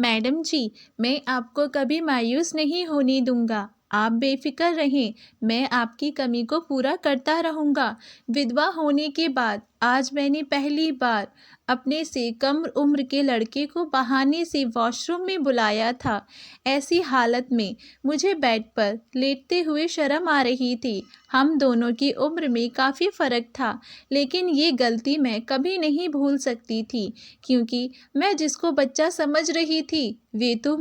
Madam जी, मैं आपको कभी मायूस नहीं होने दूंगा। आप बेफिक्र रहें, मैं आपकी कमी को पूरा करता रहूंगा। विधवा होने के बाद आज मैंने पहली बार अपने से कम उम्र के लड़के को बहाने से वॉशरूम में बुलाया था। ऐसी हालत में मुझे बेड पर लेटते हुए शर्म आ रही थी। हम दोनों की उम्र में काफ़ी फ़र्क था, लेकिन ये गलती मैं कभी नहीं भूल सकती थी, क्योंकि मैं जिसको बच्चा समझ रही थी वे तो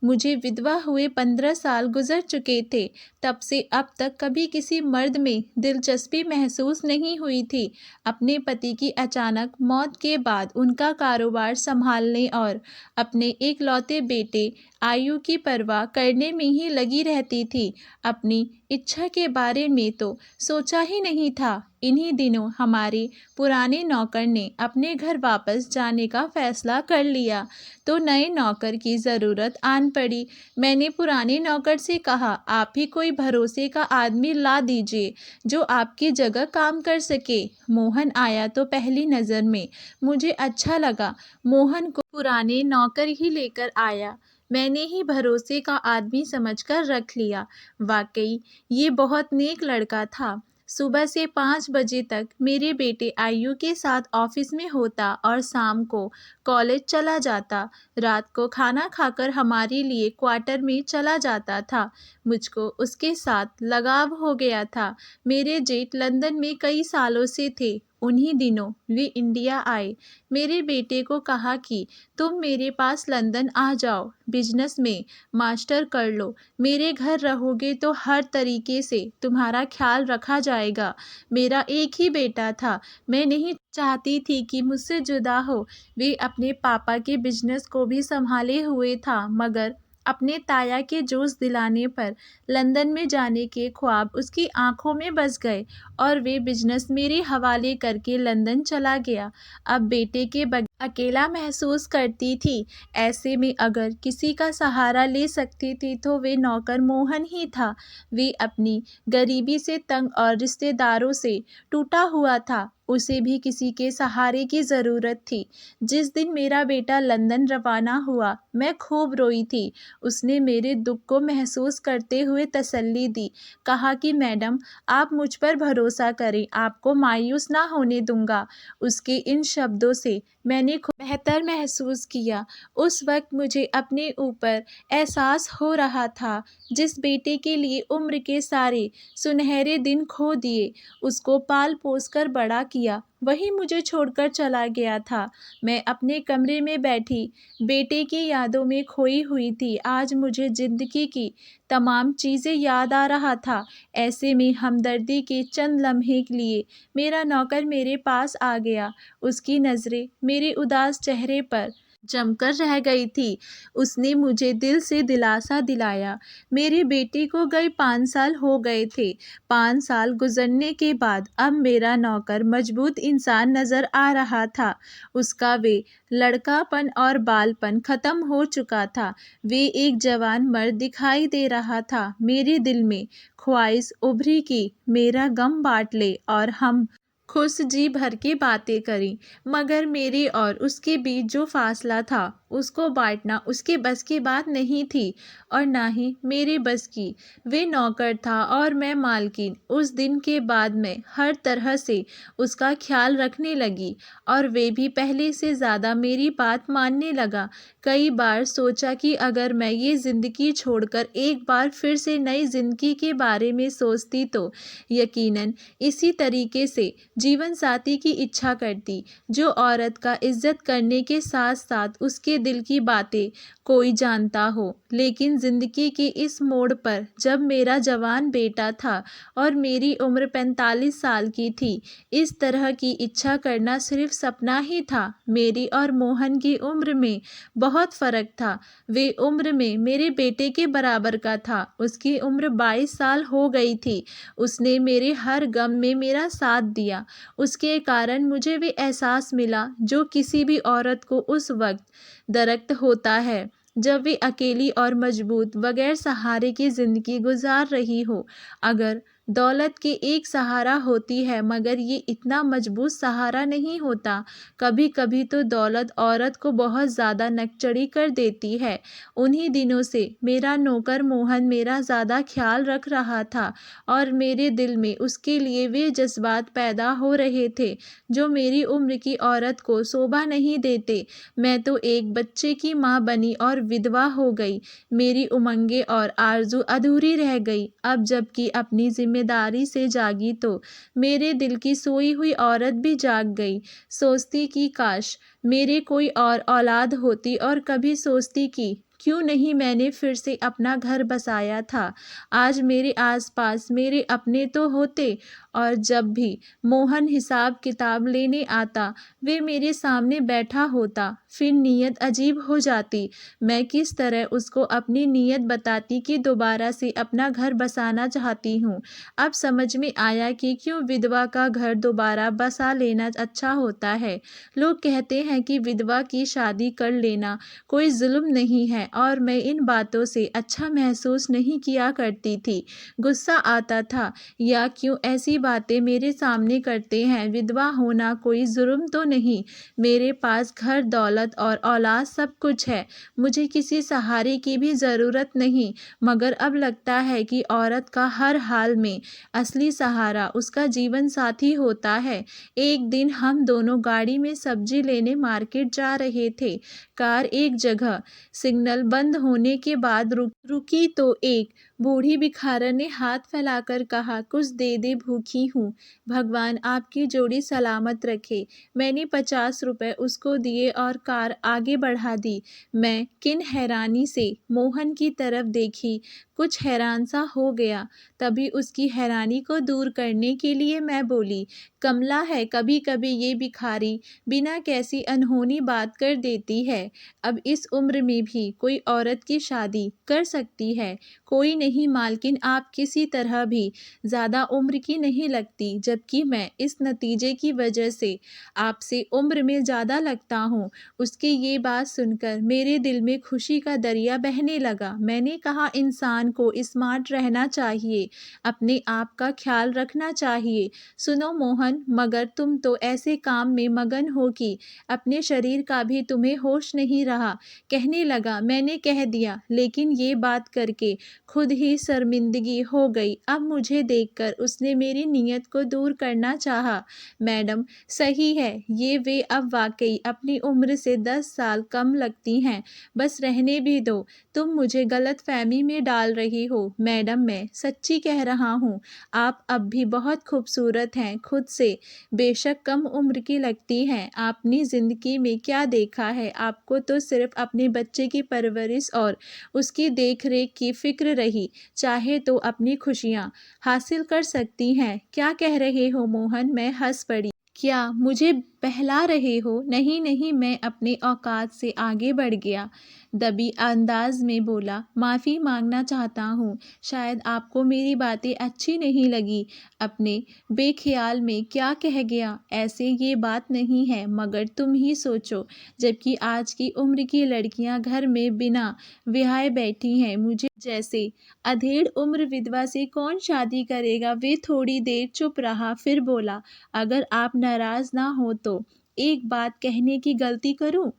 मुझे विधवा हुए 15 साल गुजर चुके थे। तब से अब तक कभी किसी मर्द में दिलचस्पी महसूस नहीं हुई थी। अपने पति की अचानक मौत के बाद उनका कारोबार संभालने और अपने इकलौते बेटे आयु की परवाह करने में ही लगी रहती थी। अपनी इच्छा के बारे में तो सोचा ही नहीं था। इन्हीं दिनों हमारे पुराने नौकर ने अपने घर वापस जाने का फैसला कर लिया, तो नए नौकर की ज़रूरत आन पड़ी। मैंने पुराने नौकर से कहा, आप ही कोई भरोसे का आदमी ला दीजिए जो आपकी जगह काम कर सके। मोहन आया तो पहली नज़र में मुझे अच्छा लगा। मोहन को पुराने नौकर ही लेकर आया। मैंने ही भरोसे का आदमी समझकर रख लिया। वाकई ये बहुत नेक लड़का था। सुबह से 5 बजे तक मेरे बेटे आयु के साथ ऑफिस में होता और शाम को कॉलेज चला जाता। रात को खाना खाकर हमारे लिए क्वार्टर में चला जाता था। मुझको उसके साथ लगाव हो गया था। मेरे जेठ लंदन में कई सालों से थे। उन्हीं दिनों वे इंडिया आए। मेरे बेटे को कहा कि तुम मेरे पास लंदन आ जाओ, बिजनेस में मास्टर कर लो। मेरे घर रहोगे तो हर तरीके से तुम्हारा ख्याल रखा जाएगा। मेरा एक ही बेटा था। मैं नहीं चाहती थी कि मुझसे जुदा हो। वे अपने पापा के बिजनेस को भी संभाले हुए था, मगर अपने ताया के जोश दिलाने पर लंदन में जाने के ख्वाब उसकी आंखों में बस गए और वे बिजनेस मेरे हवाले करके लंदन चला गया। अब बेटे के बगैर अकेला महसूस करती थी। ऐसे में अगर किसी का सहारा ले सकती थी तो वे नौकर मोहन ही था। वे अपनी गरीबी से तंग और रिश्तेदारों से टूटा हुआ था। उसे भी किसी के सहारे की ज़रूरत थी। जिस दिन मेरा बेटा लंदन रवाना हुआ, मैं खूब रोई थी। उसने मेरे दुख को महसूस करते हुए तसल्ली दी। कहा कि मैडम, आप मुझ पर भरोसा करें, आपको मायूस ना होने दूंगा। उसके इन शब्दों से मैंने खुद बेहतर महसूस किया। उस वक्त मुझे अपने ऊपर एहसास हो रहा था। जिस बेटे के लिए उम्र के सारे सुनहरे दिन खो दिए, उसको पाल पोस कर बड़ा किया, वही मुझे छोड़कर चला गया था। मैं अपने कमरे में बैठी बेटे की यादों में खोई हुई थी। आज मुझे ज़िंदगी की तमाम चीज़ें याद आ रहा था। ऐसे में हमदर्दी के चंद लम्हे के लिए मेरा नौकर मेरे पास आ गया। उसकी नज़रें मेरे उदास चेहरे पर जमकर रह गई थी। उसने मुझे दिल से दिलासा दिलाया। मेरे बेटे को गए 5 साल हो गए थे। 5 साल गुजरने के बाद अब मेरा नौकर मजबूत इंसान नज़र आ रहा था। उसका वे लड़कापन और बालपन ख़त्म हो चुका था। वे एक जवान मर्द दिखाई दे रहा था। मेरे दिल में ख्वाहिश उभरी कि मेरा गम बांट ले और हम खुश जी भर के बातें करें, मगर मेरे और उसके बीच जो फासला था उसको बांटना उसके बस की बात नहीं थी और ना ही मेरे बस की। वे नौकर था और मैं मालकिन। उस दिन के बाद मैं हर तरह से उसका ख्याल रखने लगी और वे भी पहले से ज़्यादा मेरी बात मानने लगा। कई बार सोचा कि अगर मैं ये ज़िंदगी छोड़कर एक बार फिर से नई ज़िंदगी के बारे में सोचती तो यकीनन इसी तरीके से जीवन साथी की इच्छा करती, जो औरत का इज्जत करने के साथ साथ उसके दिल की बातें कोई जानता हो। लेकिन ज़िंदगी के इस मोड़ पर जब मेरा जवान बेटा था और मेरी उम्र 45 साल की थी, इस तरह की इच्छा करना सिर्फ सपना ही था। मेरी और मोहन की उम्र में बहुत फ़र्क था। वे उम्र में मेरे बेटे के बराबर का था। उसकी उम्र 22 साल हो गई थी। उसने मेरे हर गम में मेरा साथ दिया। उसके कारण मुझे भी एहसास मिला जो किसी भी औरत को उस वक्त दरख्त होता है जब वे अकेली और मजबूत बगैर सहारे की ज़िंदगी गुजार रही हो। अगर दौलत के एक सहारा होती है मगर ये इतना मजबूत सहारा नहीं होता। कभी कभी तो दौलत औरत को बहुत ज़्यादा नकचड़ी कर देती है। उन्हीं दिनों से मेरा नौकर मोहन मेरा ज़्यादा ख्याल रख रहा था और मेरे दिल में उसके लिए वे जज्बात पैदा हो रहे थे जो मेरी उम्र की औरत को शोभा नहीं देते। मैं तो एक बच्चे की माँ बनी और विधवा हो गई। मेरी उमंगें और आरज़ू अधूरी रह गई। अब जबकि अपनी जिम्मेदारी से जागी तो मेरे दिल की सोई हुई औरत भी जाग गई। सोचती कि काश मेरे कोई और औलाद होती और कभी सोचती कि क्यों नहीं मैंने फिर से अपना घर बसाया था। आज मेरे आसपास मेरे अपने तो होते और जब भी मोहन हिसाब किताब लेने आता वे मेरे सामने बैठा होता फिर नीयत अजीब हो जाती। मैं किस तरह उसको अपनी नीयत बताती कि दोबारा से अपना घर बसाना चाहती हूँ। अब समझ में आया कि क्यों विधवा का घर दोबारा बसा लेना अच्छा होता है। लोग कहते हैं कि विधवा की शादी कर लेना कोई जुल्म नहीं है और मैं इन बातों से अच्छा महसूस नहीं किया करती थी। गुस्सा आता था या क्यों ऐसी बातें मेरे सामने करते हैं। विधवा होना कोई जुर्म तो नहीं। मेरे पास घर दौलत और औलाद सब कुछ है। मुझे किसी सहारे की भी ज़रूरत नहीं। मगर अब लगता है कि औरत का हर हाल में असली सहारा उसका जीवन साथी होता है। एक दिन हम दोनों गाड़ी में सब्जी लेने मार्केट जा रहे थे। कार एक जगह सिग्नल बंद होने के बाद रुकी तो एक बूढ़ी भिखारन ने हाथ फैलाकर कहा, कुछ दे दे, भूखी हूँ। भगवान आपकी जोड़ी सलामत रखे। मैंने 50 रुपए उसको दिए और कार आगे बढ़ा दी। मैं किन हैरानी से मोहन की तरफ देखी, कुछ हैरान सा हो गया। तभी उसकी हैरानी को दूर करने के लिए मैं बोली, कमला है, कभी कभी ये भिखारी बिना कैसी अनहोनी बात कर देती है। अब इस उम्र में भी कोई औरत की शादी कर सकती है। कोई नहीं मालकिन, आप किसी तरह भी ज़्यादा उम्र की नहीं लगती, जबकि मैं इस नतीजे की वजह से आपसे उम्र में ज़्यादा लगता हूँ। उसकी ये बात सुनकर मेरे दिल में खुशी का दरिया बहने लगा। मैंने कहा, इंसान को स्मार्ट रहना चाहिए, अपने आप का ख्याल रखना चाहिए। सुनो मोहन, मगर तुम तो ऐसे काम में मगन हो कि अपने शरीर का भी तुम्हें होश नहीं रहा। कहने लगा, मैंने कह दिया, लेकिन ये बात करके खुद ही शर्मिंदगी हो गई। अब मुझे देखकर उसने मेरी नीयत को दूर करना चाहा। मैडम, सही है, ये वे अब वाकई अपनी उम्र से 10 साल कम लगती हैं। बस रहने भी दो, तुम मुझे गलतफहमी में डाल रही हो। मैडम, मैं सच्ची कह रहा हूँ, आप अब भी बहुत खूबसूरत हैं। खुद से बेशक कम उम्र की लगती हैं। आपने ज़िंदगी में क्या देखा है? आपको तो सिर्फ अपने बच्चे की परवरिश और उसकी देख रेख की फिक्र रही। चाहे तो अपनी खुशियाँ हासिल कर सकती हैं। क्या कह रहे हो मोहन? मैं हंस पड़ी। क्या मुझे बहला रहे हो? नहीं नहीं, मैं अपने औकात से आगे बढ़ गया। दबी अंदाज में बोला, माफ़ी मांगना चाहता हूँ। शायद आपको मेरी बातें अच्छी नहीं लगी। अपने बेख्याल में क्या कह गया? ऐसे ये बात नहीं है, मगर तुम ही सोचो, जबकि आज की उम्र की लड़कियां घर में बिना ब्याहे बैठी हैं। मुझे जैसे अधेड़ उम्र विधवा से कौन शादी करेगा? वे थोड़ी देर चुप रहा, फिर बोला, अगर आप नाराज़ ना हो तो एक बात कहने की गलती करूं?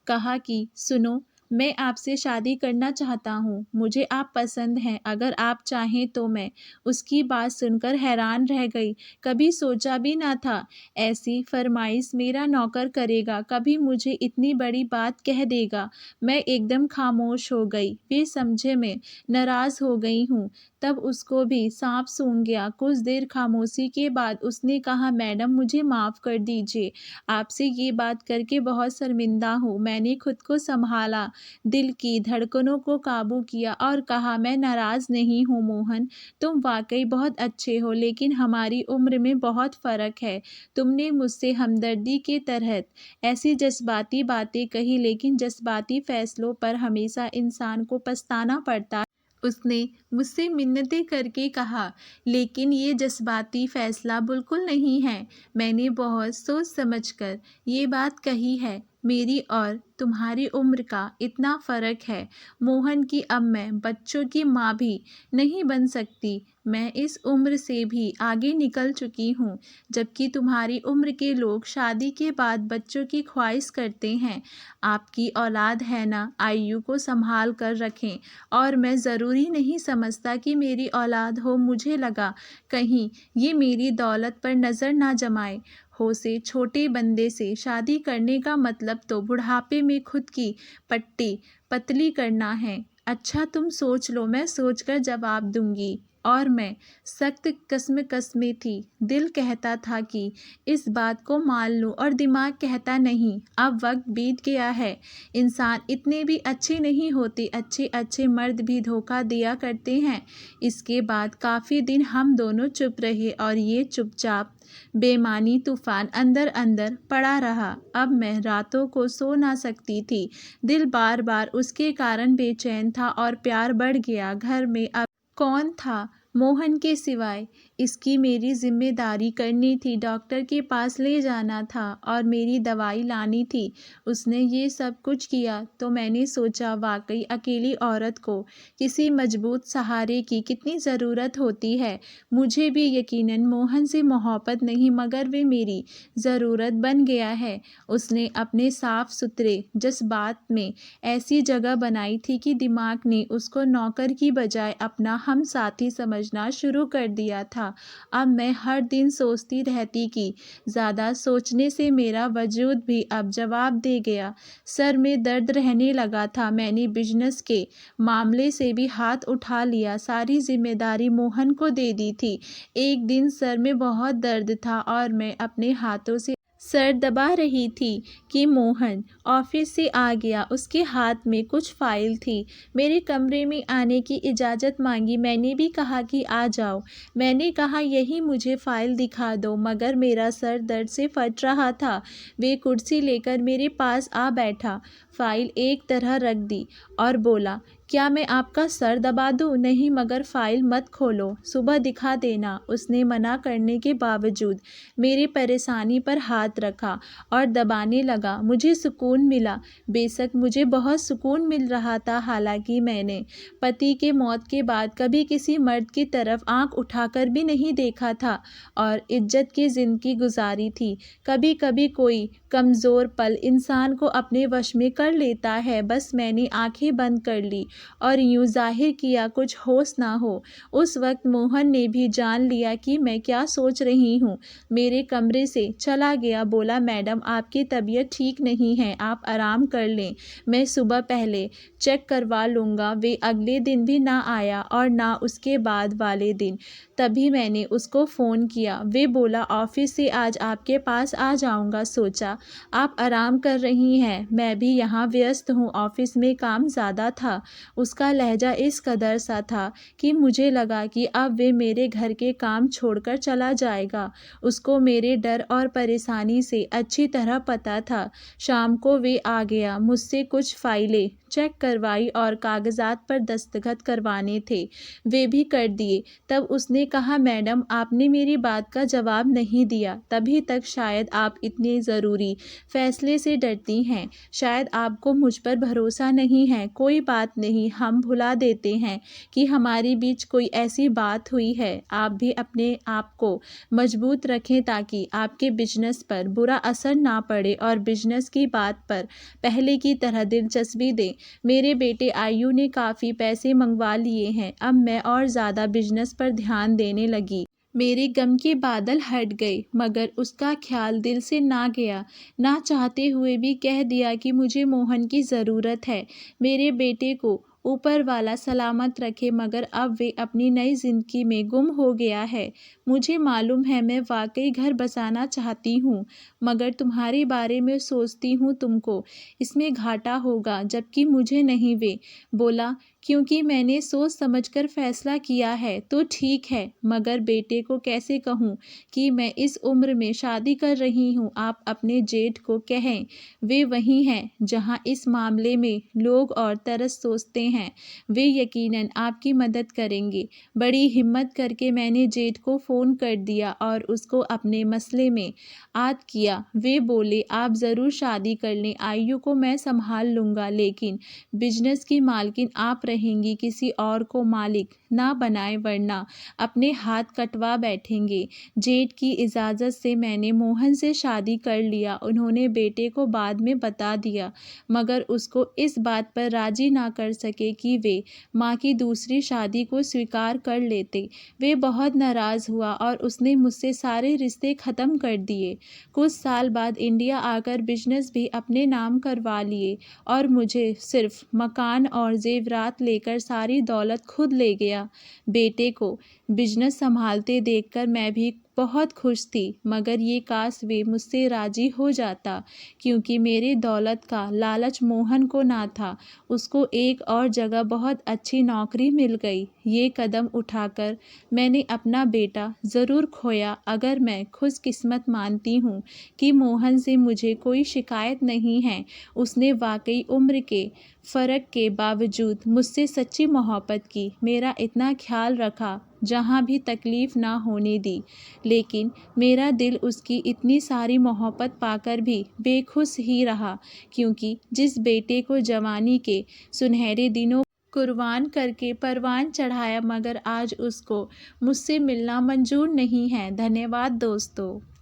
कहा कि सुनो, मैं आपसे शादी करना चाहता हूँ। मुझे आप पसंद हैं। अगर आप चाहें तो मैं उसकी बात सुनकर हैरान रह गई। कभी सोचा भी ना था ऐसी फरमाइश मेरा नौकर करेगा, कभी मुझे इतनी बड़ी बात कह देगा। मैं एकदम खामोश हो गई। वे समझे मैं नाराज़ हो गई हूँ। तब उसको भी सांप सूंघ गया। कुछ देर खामोशी के बाद उसने कहा, मैडम मुझे माफ़ कर दीजिए, आपसे ये बात करके बहुत शर्मिंदा हूँ। मैंने खुद को संभाला, दिल की धड़कनों को काबू किया और कहा, मैं नाराज़ नहीं हूँ मोहन, तुम वाकई बहुत अच्छे हो, लेकिन हमारी उम्र में बहुत फ़र्क है। तुमने मुझसे हमदर्दी के तहत ऐसी जज्बाती बातें कही, लेकिन जज्बाती फ़ैसलों पर हमेशा इंसान को पछताना पड़ता है। उसने मुझसे मिन्नतें करके कहा, लेकिन ये जज्बाती फ़ैसला बिल्कुल नहीं है। मैंने बहुत सोच समझकर ये बात कही है। मेरी और तुम्हारी उम्र का इतना फ़र्क है मोहन कि अब मैं बच्चों की माँ भी नहीं बन सकती। मैं इस उम्र से भी आगे निकल चुकी हूँ, जबकि तुम्हारी उम्र के लोग शादी के बाद बच्चों की ख्वाहिश करते हैं। आपकी औलाद है ना, आयु को संभाल कर रखें। और मैं ज़रूरी नहीं समझता कि मेरी औलाद हो। मुझे लगा कहीं ये मेरी दौलत पर नज़र ना जमाए। हो से छोटे बंदे से शादी करने का मतलब तो बुढ़ापे में खुद की पट्टी पतली करना है। अच्छा तुम सोच लो, मैं सोचकर जवाब दूंगी। और मैं सख्त कस में थी। दिल कहता था कि इस बात को मान लूं और दिमाग कहता नहीं। अब वक्त बीत गया है। इंसान इतने भी अच्छे नहीं होते, अच्छे अच्छे मर्द भी धोखा दिया करते हैं। इसके बाद काफ़ी दिन हम दोनों चुप रहे और ये चुपचाप बेमानी तूफान अंदर अंदर पड़ा रहा। अब मैं रातों को सो ना सकती थी। दिल बार बार उसके कारण बेचैन था और प्यार बढ़ गया। घर में अब कौन था मोहन के सिवाय? इसकी मेरी जिम्मेदारी करनी थी, डॉक्टर के पास ले जाना था और मेरी दवाई लानी थी। उसने ये सब कुछ किया तो मैंने सोचा वाकई अकेली औरत को किसी मजबूत सहारे की कितनी ज़रूरत होती है। मुझे भी यकीनन मोहन से मोहब्बत नहीं, मगर वे मेरी ज़रूरत बन गया है। उसने अपने साफ सुथरे जज्बात में ऐसी जगह बनाई थी कि दिमाग ने उसको नौकर की बजाय अपना हम साथी समझना शुरू कर दिया था। अब मैं हर दिन सोचती रहती कि ज़्यादा सोचने से मेरा वजूद भी अब जवाब दे गया। सर में दर्द रहने लगा था। मैंने बिजनेस के मामले से भी हाथ उठा लिया, सारी जिम्मेदारी मोहन को दे दी थी। एक दिन सर में बहुत दर्द था और मैं अपने हाथों से सर दबा रही थी कि मोहन ऑफिस से आ गया। उसके हाथ में कुछ फाइल थी। मेरे कमरे में आने की इजाज़त मांगी। मैंने भी कहा कि आ जाओ। मैंने कहा यही मुझे फ़ाइल दिखा दो, मगर मेरा सर दर्द से फट रहा था। वे कुर्सी लेकर मेरे पास आ बैठा, फ़ाइल एक तरह रख दी और बोला, क्या मैं आपका सर दबा दूं? नहीं, मगर फ़ाइल मत खोलो, सुबह दिखा देना। उसने मना करने के बावजूद मेरी परेशानी पर हाथ रखा और दबाने लगा। मुझे सुकून मिला। बेशक मुझे बहुत सुकून मिल रहा था। हालांकि मैंने पति के मौत के बाद कभी किसी मर्द की तरफ आंख उठाकर भी नहीं देखा था और इज्जत की ज़िंदगी गुजारी थी। कभी कभी कोई कमज़ोर पल इंसान को अपने वश में कर लेता है। बस मैंने आंखें बंद कर ली और यूं जाहिर किया कुछ होश ना हो। उस वक्त मोहन ने भी जान लिया कि मैं क्या सोच रही हूँ। मेरे कमरे से चला गया। बोला, मैडम आपकी तबीयत ठीक नहीं है, आप आराम कर लें, मैं सुबह पहले चेक करवा लूँगा। वे अगले दिन भी ना आया और ना उसके बाद वाले दिन। तभी मैंने उसको फ़ोन किया। वे बोला, ऑफिस से आज आपके पास आ जाऊँगा। सोचा आप आराम कर रही हैं, मैं भी यहाँ व्यस्त हूँ। ऑफिस में काम ज़्यादा था। उसका लहजा इस कदर सा था कि मुझे लगा कि अब वे मेरे घर के काम छोड़कर चला जाएगा। उसको मेरे डर और परेशानी से अच्छी तरह पता था। शाम को वे आ गया। मुझसे कुछ फाइलें चेक करवाई और कागजात पर दस्तखत करवाने थे, वे भी कर दिए। तब उसने कहा, मैडम आपने मेरी बात का जवाब नहीं दिया। तभी तक शायद आप इतने ज़रूरी फैसले से डरती हैं, शायद आपको मुझ पर भरोसा नहीं है। कोई बात नहीं, हम भुला देते हैं कि हमारे बीच कोई ऐसी बात हुई है। आप भी अपने आप को मजबूत रखें ताकि आपके बिजनेस पर बुरा असर ना पड़े और बिजनेस की बात पर पहले की तरह दिलचस्पी दें। मेरे बेटे आयु ने काफ़ी पैसे मंगवा लिए हैं। अब मैं और ज़्यादा बिजनेस पर ध्यान देने लगी। मेरे गम के बादल हट गए, मगर उसका ख्याल दिल से ना गया। ना चाहते हुए भी कह दिया कि मुझे मोहन की ज़रूरत है। मेरे बेटे को ऊपर वाला सलामत रखे, मगर अब वे अपनी नई ज़िंदगी में गुम हो गया है। मुझे मालूम है मैं वाकई घर बसाना चाहती हूँ, मगर तुम्हारे बारे में सोचती हूँ तुमको इसमें घाटा होगा, जबकि मुझे नहीं। वे बोला, क्योंकि मैंने सोच समझकर फैसला किया है तो ठीक है, मगर बेटे को कैसे कहूँ कि मैं इस उम्र में शादी कर रही हूँ। आप अपने जेठ को कहें, वे वही हैं जहाँ इस मामले में लोग और तरस सोचते हैं। वे यकीनन आपकी मदद करेंगे। बड़ी हिम्मत करके मैंने जेठ को फ़ोन कर दिया और उसको अपने मसले में आद किया। वे बोले, आप ज़रूर शादी कर लें, आयु को मैं संभाल लूँगा, लेकिन बिजनेस की मालकिन आप रहेंगी, किसी और को मालिक ना बनाए वरना अपने हाथ कटवा बैठेंगे। जेठ की इजाज़त से मैंने मोहन से शादी कर लिया। उन्होंने बेटे को बाद में बता दिया, मगर उसको इस बात पर राजी ना कर सके कि वे माँ की दूसरी शादी को स्वीकार कर लेते। वे बहुत नाराज़ हुआ और उसने मुझसे सारे रिश्ते ख़त्म कर दिए। कुछ साल बाद इंडिया आकर बिजनेस भी अपने नाम करवा लिए और मुझे सिर्फ मकान और जेवरात लेकर सारी दौलत खुद ले गया। बेटे को बिजनेस संभालते देखकर मैं भी बहुत खुश थी, मगर ये काश वे मुझसे राजी हो जाता, क्योंकि मेरे दौलत का लालच मोहन को ना था। उसको एक और जगह बहुत अच्छी नौकरी मिल गई। ये कदम उठाकर मैंने अपना बेटा ज़रूर खोया। अगर मैं खुशकिस्मत मानती हूँ कि मोहन से मुझे कोई शिकायत नहीं है। उसने वाकई उम्र के फ़र्क के बावजूद मुझसे सच्ची मोहब्बत की, मेरा इतना ख्याल रखा, जहाँ भी तकलीफ़ ना होने दी। लेकिन मेरा दिल उसकी इतनी सारी मोहब्बत पाकर भी बेखुश ही रहा, क्योंकि जिस बेटे को जवानी के सुनहरे दिनों कुर्बान करके परवान चढ़ाया, मगर आज उसको मुझसे मिलना मंजूर नहीं है। धन्यवाद दोस्तों।